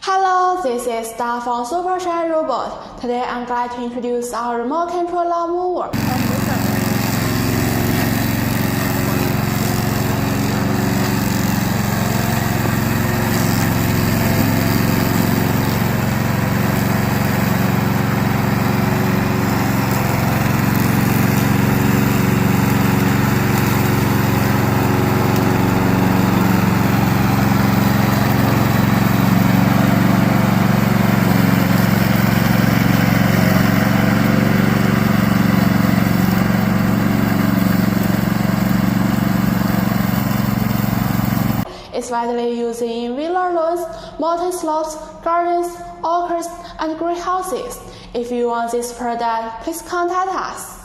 Hello, this is Star from Supershine Robot. Today I'm glad to introduce our remote control lawn mower. It's widely used in villa lawns, mountain slopes, gardens, orchards, and greenhouses. If you want this product, please contact us.